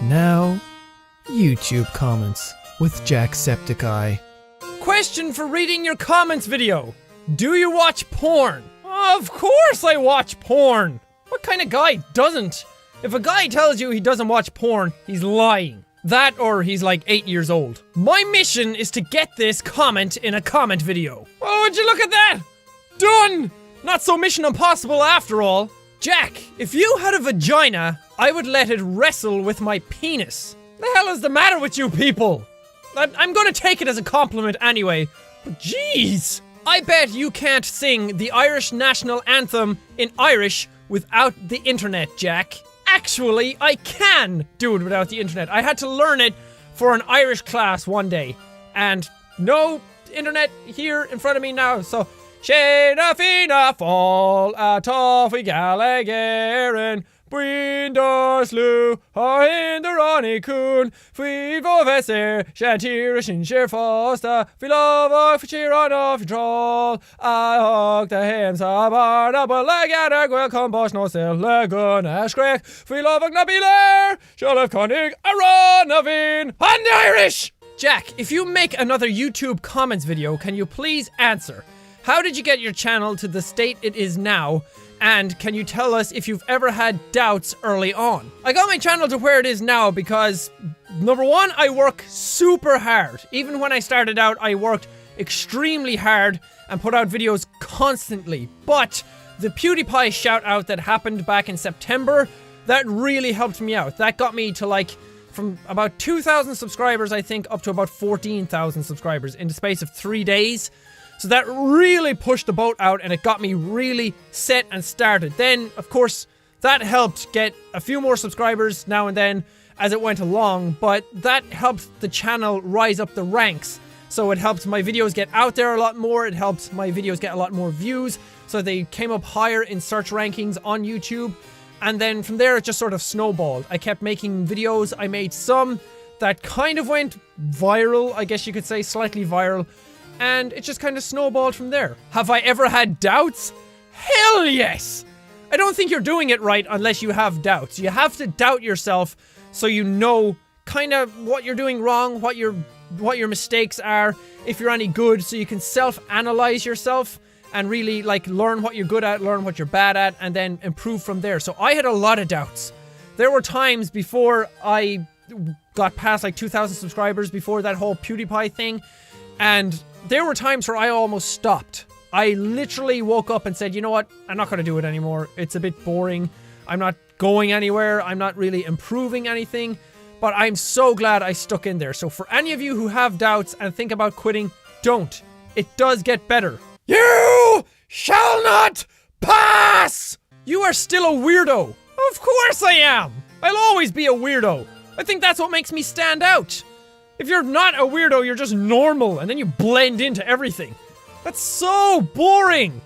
And now, YouTube comments with Jacksepticeye. Question for reading your comments video. Do you watch porn? Of course I watch porn. What kind of guy doesn't? If a guy tells you he doesn't watch porn, he's lying. That or he's like 8 years old. My mission is to get this comment in a comment video. Oh, would you look at that? Done! Not so mission impossible after all. Jack, if you had a vagina, I would let it wrestle with my penis. The hell is the matter with you people? I'm gonna take it as a compliment anyway, but jeez. I bet you can't sing the Irish national anthem in Irish without the internet, Jack. Actually, I can do it without the internet. I had to learn it for an Irish class one day. And no internet here in front of me now, so... Shena fina fall a toffee Gallagherin Brindor slew or in the Ronnie Coon Fui vovesser Shantir Shin Sheer Fosta Fi love of cheer on off troll I hog the hams a barna but leg at a gwell combosh no sell lagoon a screk Fi love of nabiler shall have conning a run of in on the Irish. Jack, if you make another YouTube comments video, can you please answer? How did you get your channel to the state it is now? And can you tell us if you've ever had doubts early on? I got my channel to where it is now because, number one, I work super hard. Even when I started out, I worked extremely hard and put out videos constantly. But the PewDiePie shout out that happened back in September, that really helped me out. That got me to like, from about 2,000 subscribers, I think, up to about 14,000 subscribers in the space of 3 days. So that really pushed the boat out and it got me really set and started. Then, of course, that helped get a few more subscribers now and then as it went along, but that helped the channel rise up the ranks. So it helped my videos get out there a lot more, it helped my videos get a lot more views, so they came up higher in search rankings on YouTube. And then from there it just sort of snowballed. I kept making videos, I made some that kind of went viral, I guess you could say, slightly viral. And it just kind of snowballed from there. Have I ever had doubts? Hell yes! I don't think you're doing it right unless you have doubts. You have to doubt yourself so you know kind of what you're doing wrong, what your mistakes are, if you're any good, so you can self-analyze yourself and really like learn what you're good at, learn what you're bad at, and then improve from there. So I had a lot of doubts. There were times before I got past like 2,000 subscribers, before that whole PewDiePie thing, and there were times where I almost stopped. I literally woke up and said, you know what? I'm not going to do it anymore. It's a bit boring. I'm not going anywhere. I'm not really improving anything. But I'm so glad I stuck in there. So for any of you who have doubts and think about quitting, don't. It does get better. You shall not pass! You are still a weirdo. Of course I am. I'll always be a weirdo. I think that's what makes me stand out. If you're not a weirdo, you're just normal, and then you blend into everything. That's so boring!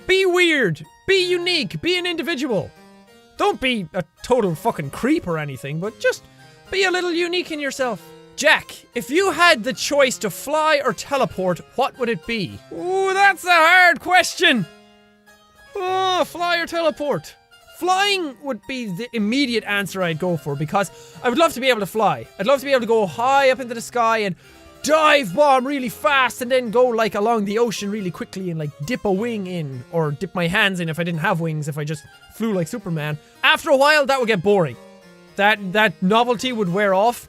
Be weird, be unique, be an individual. Don't be a total fucking creep or anything, but just be a little unique in yourself. Jack, if you had the choice to fly or teleport, what would it be? Ooh, that's a hard question! Oh, fly or teleport? Flying would be the immediate answer I'd go for, because I would love to be able to fly. I'd love to be able to go high up into the sky and dive bomb really fast and then go like along the ocean really quickly and like dip a wing in, or dip my hands in if I didn't have wings, if I just flew like Superman. After a while, that would get boring. That novelty would wear off,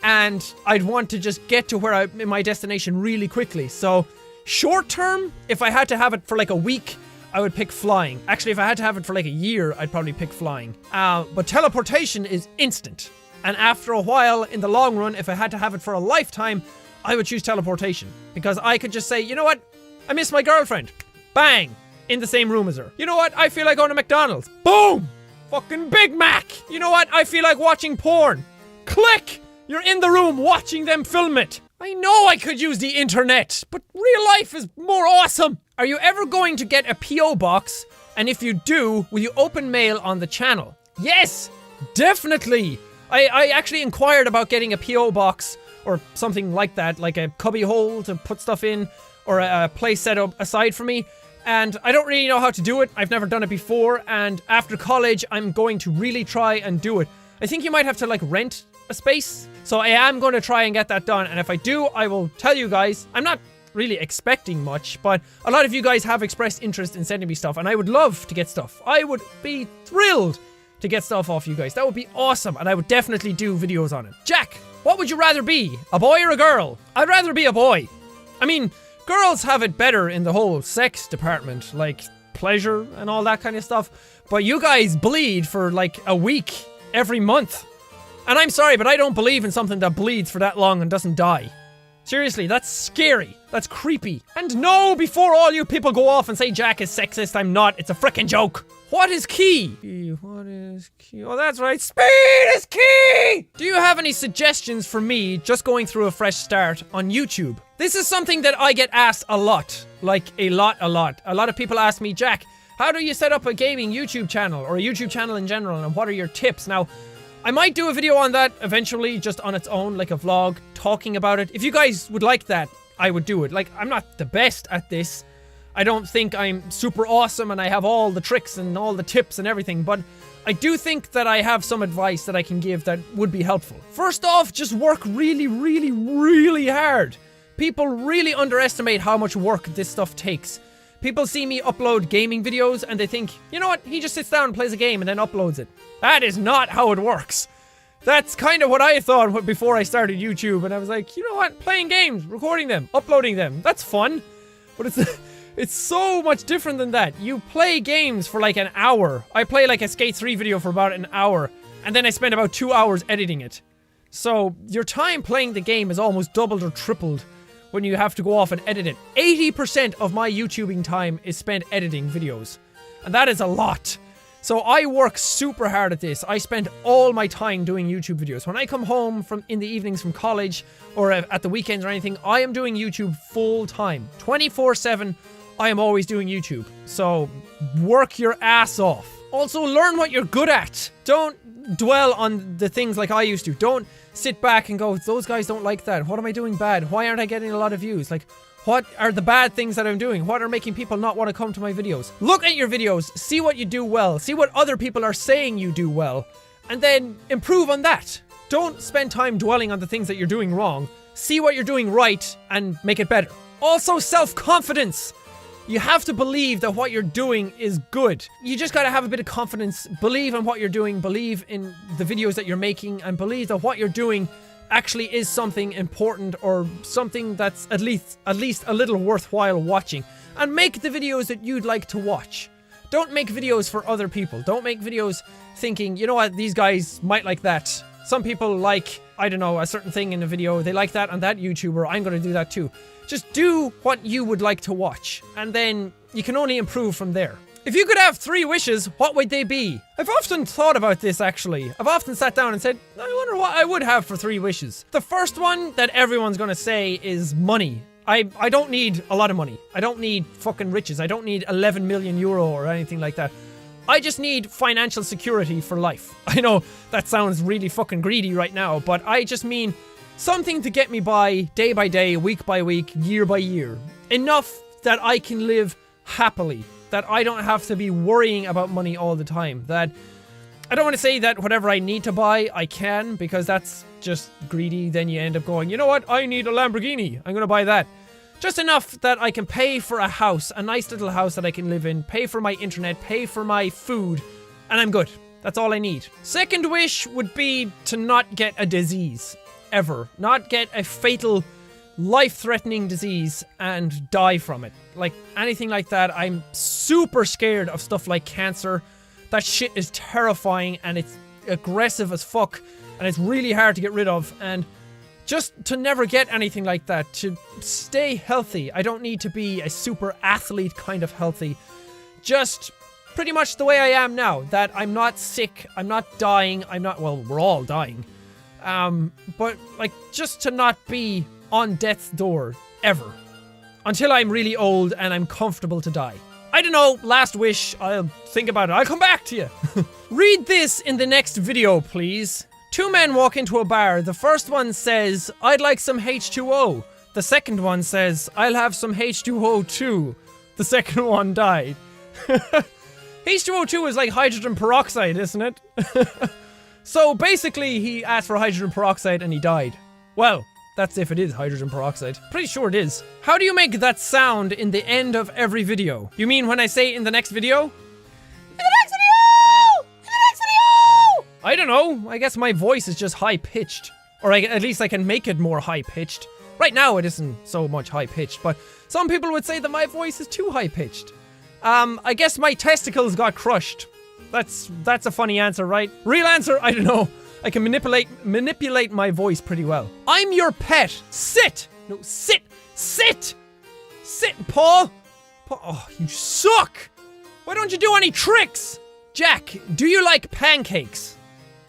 and I'd want to just get to where my destination really quickly. So short term, if I had to have it for like a week, I would pick flying. Actually, if I had to have it for like a year, I'd probably pick flying. But teleportation is instant. And after a while, in the long run, if I had to have it for a lifetime, I would choose teleportation. Because I could just say, you know what? I miss my girlfriend. Bang! In the same room as her. You know what? I feel like going to McDonald's. Boom! Fucking Big Mac! You know what? I feel like watching porn. Click! You're in the room watching them film it. I know I could use the internet, but real life is more awesome. Are you ever going to get a P.O. box? And if you do, will you open mail on the channel? Yes! Definitely! I actually inquired about getting a P.O. box or something like that, like a cubby hole to put stuff in, or a place set up aside for me. And I don't really know how to do it. I've never done it before, and after college, I'm going to really try and do it. I think you might have to like rent a space. So I am going to try and get that done. And if I do, I will tell you guys. I'm not really expecting much, but a lot of you guys have expressed interest in sending me stuff, and I would love to get stuff. I would be thrilled to get stuff off you guys. That would be awesome, and I would definitely do videos on it. Jack, what would you rather be? A boy or a girl? I'd rather be a boy. I mean, girls have it better in the whole sex department, like pleasure and all that kind of stuff, but you guys bleed for like a week every month. And I'm sorry, but I don't believe in something that bleeds for that long and doesn't die. Seriously, that's scary. That's creepy. And no, before all you people go off and say Jack is sexist, I'm not. It's a frickin' joke. What is key? What is key? Oh, that's right. Speed is key! Do you have any suggestions for me just going through a fresh start on YouTube? This is something that I get asked a lot. Like, a lot. A lot of people ask me, Jack, how do you set up a gaming YouTube channel or a YouTube channel in general, and what are your tips? Now, I might do a video on that eventually, just on its own, like a vlog, talking about it. If you guys would like that, I would do it. Like, I'm not the best at this. I don't think I'm super awesome and I have all the tricks and all the tips and everything, but I do think that I have some advice that I can give that would be helpful. First off, just work really, really, really hard. People really underestimate how much work this stuff takes. People see me upload gaming videos and they think, you know what, he just sits down and plays a game and then uploads it. That is not how it works. That's kind of what I thought before I started YouTube, and I was like, you know what, playing games, recording them, uploading them, that's fun. But it's so much different than that. You play games for like an hour. I play like a Skate 3 video for about an hour, and then I spend about 2 hours editing it. So your time playing the game is almost doubled or tripled when you have to go off and edit it. 80% of my YouTubing time is spent editing videos. And that is a lot. So I work super hard at this. I spend all my time doing YouTube videos. When I come home in the evenings from college or at the weekends or anything, I am doing YouTube full time. 24/7, I am always doing YouTube. So work your ass off. Also, learn what you're good at. Don't dwell on the things like I used to. Don't sit back and go, those guys don't like that. What am I doing bad? Why aren't I getting a lot of views? Like, what are the bad things that I'm doing? What are making people not want to come to my videos? Look at your videos, see what you do well, see what other people are saying you do well, and then improve on that. Don't spend time dwelling on the things that you're doing wrong. See what you're doing right and make it better. Also, self-confidence. You have to believe that what you're doing is good. You just gotta have a bit of confidence, believe in what you're doing, believe in the videos that you're making, and believe that what you're doing actually is something important or something that's at least a little worthwhile watching. And make the videos that you'd like to watch. Don't make videos for other people. Don't make videos thinking, you know what, these guys might like that. Some people like, I don't know, a certain thing in a video. They like that on that YouTuber. I'm gonna do that too. Just do what you would like to watch. And then you can only improve from there. If you could have 3 wishes, what would they be? I've often thought about this, actually. I've often sat down and said, I wonder what I would have for 3 wishes. The first one that everyone's gonna say is money. I don't need a lot of money. I don't need fucking riches. I don't need 11 million euro or anything like that. I just need financial security for life. I know that sounds really fucking greedy right now, but I just mean something to get me by day, week by week, year by year. Enough that I can live happily. That I don't have to be worrying about money all the time. That I don't want to say that whatever I need to buy, I can, because that's just greedy. Then you end up going, you know what? I need a Lamborghini. I'm going to buy that. Just enough that I can pay for a house, a nice little house that I can live in, pay for my internet, pay for my food, and I'm good. That's all I need. Second wish would be to not get a disease. Ever. Not get a fatal, life-threatening disease and die from it. Like, anything like that. I'm super scared of stuff like cancer. That shit is terrifying and it's aggressive as fuck and it's really hard to get rid of, and just to never get anything like that, to stay healthy. I don't need to be a super athlete kind of healthy. Just pretty much the way I am now, that I'm not sick, I'm not dying, well, we're all dying. But like, just to not be on death's door, ever. Until I'm really old and I'm comfortable to die. I don't know, last wish, I'll think about it, I'll come back to you. Read this in the next video, please. 2 men walk into a bar. The first one says, I'd like some H2O. The second one says, I'll have some H2O too. The second one died. H2O2 is like hydrogen peroxide, isn't it? So basically, he asked for hydrogen peroxide and he died. Well, that's if it is hydrogen peroxide. Pretty sure it is. How do you make that sound in the end of every video? You mean when I say in the next video? In the next video! In the next video! I don't know. I guess my voice is just high-pitched. Or at least I can make it more high-pitched. Right now it isn't so much high-pitched, but some people would say that my voice is too high-pitched. I guess my testicles got crushed. That's a funny answer, right? Real answer, I don't know. I can manipulate my voice pretty well. I'm your pet. Sit! No, sit! Sit! Sit, Paul! Oh, you suck! Why don't you do any tricks? Jack, do you like pancakes?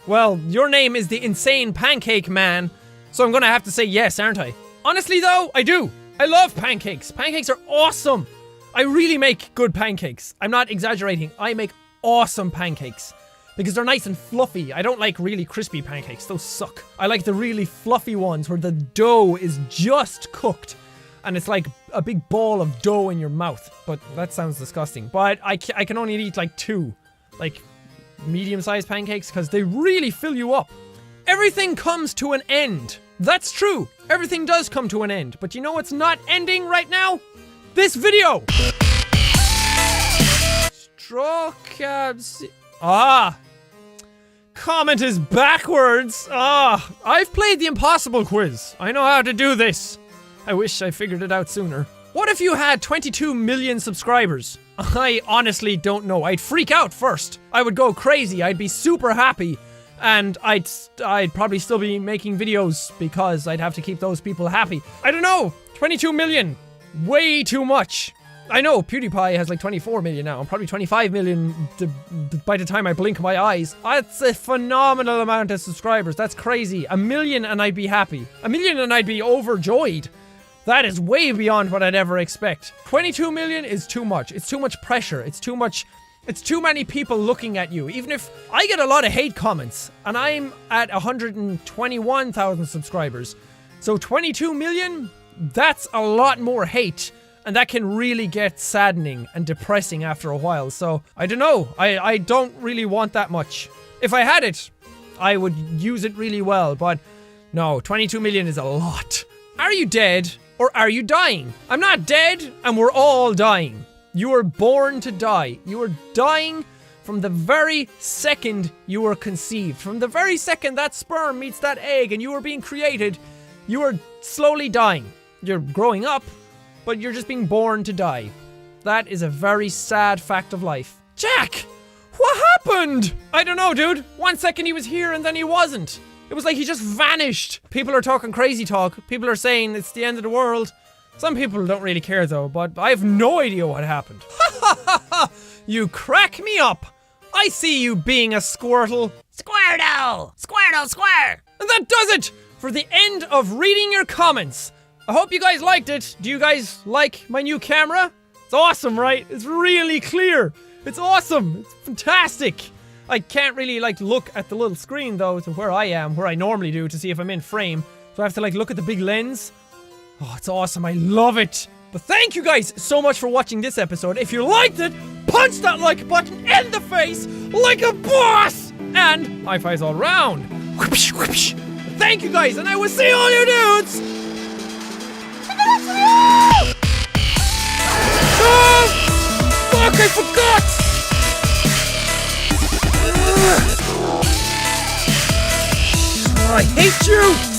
Well, your name is the Insane Pancake Man, so I'm gonna have to say yes, aren't I? Honestly though, I do. I love pancakes. Pancakes are awesome. I really make good pancakes. I'm not exaggerating. I make awesome pancakes because they're nice and fluffy. I don't like really crispy pancakes. Those suck. I like the really fluffy ones where the dough is just cooked and it's like a big ball of dough in your mouth. But that sounds disgusting. But I can only eat like 2 like medium-sized pancakes because they really fill you up. Everything comes to an end. That's true. Everything does come to an end. But you know what's not ending right now? This video! Straw cabs. Comment is backwards. I've played the impossible quiz. I know how to do this. I wish I figured it out sooner. What if you had 22 million subscribers? I honestly don't know. I'd freak out first. I would go crazy. I'd be super happy. And I'd probably still be making videos because I'd have to keep those people happy. I don't know. 22 million. Way too much. I know PewDiePie has like 24 million now. I'm probably 25 million by the time I blink my eyes. That's a phenomenal amount of subscribers. That's crazy. 1 million and I'd be happy. 1 million and I'd be overjoyed. That is way beyond what I'd ever expect. 22 million is too much. It's too much pressure. It's too many people looking at you. Even if I get a lot of hate comments and I'm at 121,000 subscribers. So 22 million, that's a lot more hate. And that can really get saddening and depressing after a while. So, I don't know. I don't really want that much. If I had it, I would use it really well. But no, 22 million is a lot. Are you dead or are you dying? I'm not dead and we're all dying. You were born to die. You were dying from the very second you were conceived. From the very second that sperm meets that egg and you were being created, you were slowly dying. You're growing up, but you're just being born to die. That is a very sad fact of life. Jack! What happened? I don't know, dude. 1 second he was here and then he wasn't. It was like he just vanished. People are talking crazy talk. People are saying it's the end of the world. Some people don't really care though, but I have no idea what happened. Ha ha ha ha! You crack me up. I see you being a Squirtle. Squirtle! Squirtle, square! And that does it for the end of reading your comments. I hope you guys liked it. Do you guys like my new camera? It's awesome, right? It's really clear. It's awesome. It's fantastic. I can't really look at the little screen though to where I am, where I normally do to see if I'm in frame. So I have to look at the big lens. Oh, it's awesome. I love it. But thank you guys so much for watching this episode. If you liked it, punch that like button in the face like a boss. And high fives all around. Whoopsh, whoopsh. Thank you guys, and I will see all you dudes. Oh! Fuck, I forgot! I hate you!